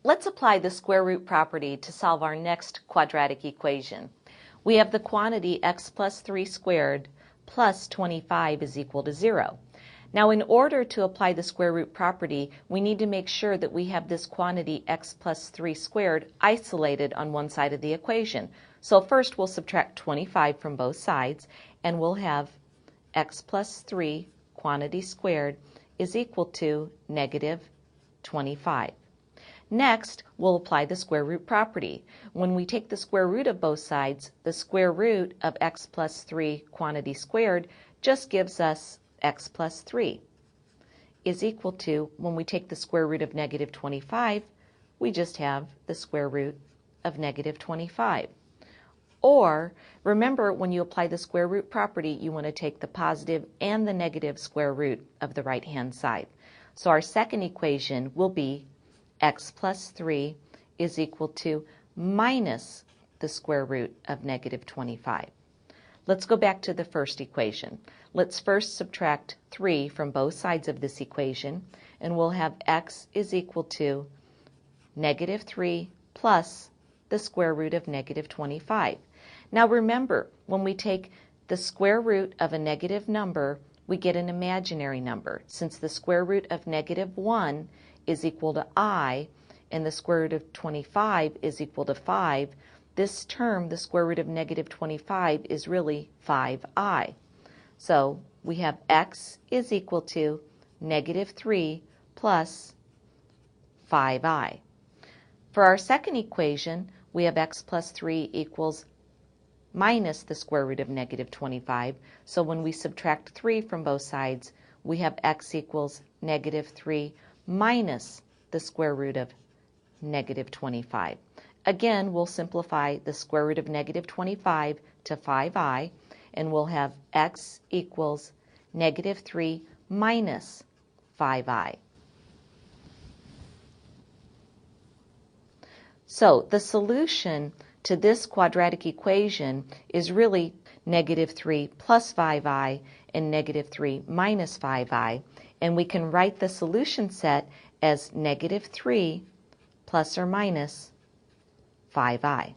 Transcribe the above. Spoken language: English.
Let's apply the square root property to solve our next quadratic equation. We have the quantity x plus 3 squared plus 25 is equal to 0. Now, in order to apply the square root property, we need to make sure that we have this quantity x plus 3 squared isolated on one side of the equation. So first we'll subtract 25 from both sides, and we'll have x plus 3 quantity squared is equal to negative 25. Next, we'll apply the square root property. When we take the square root of both sides, the square root of x plus 3 quantity squared just gives us x plus 3 is equal to, when we take the square root of negative 25, we just have the square root of negative 25. Or, remember, when you apply the square root property, you want to take the positive and the negative square root of the right-hand side. So our second equation will be x plus 3 is equal to minus the square root of negative 25. Let's go back to the first equation. Let's first subtract 3 from both sides of this equation, and we'll have x is equal to negative 3 plus the square root of negative 25. Now remember, when we take the square root of a negative number, we get an imaginary number. Since the square root of negative 1 is equal to I, and the square root of 25 is equal to 5, this term, the square root of negative 25, is really 5i. So we have x is equal to negative 3 plus 5i. For our second equation, we have x plus 3 equals minus the square root of negative 25. So when we subtract 3 from both sides, we have x equals negative 3 minus the square root of negative 25. Again, we'll simplify the square root of negative 25 to 5i, and we'll have x equals negative 3 minus 5i. So the solution to this quadratic equation is really negative 3 plus 5i and negative 3 minus 5i, and we can write the solution set as negative 3 plus or minus 5i.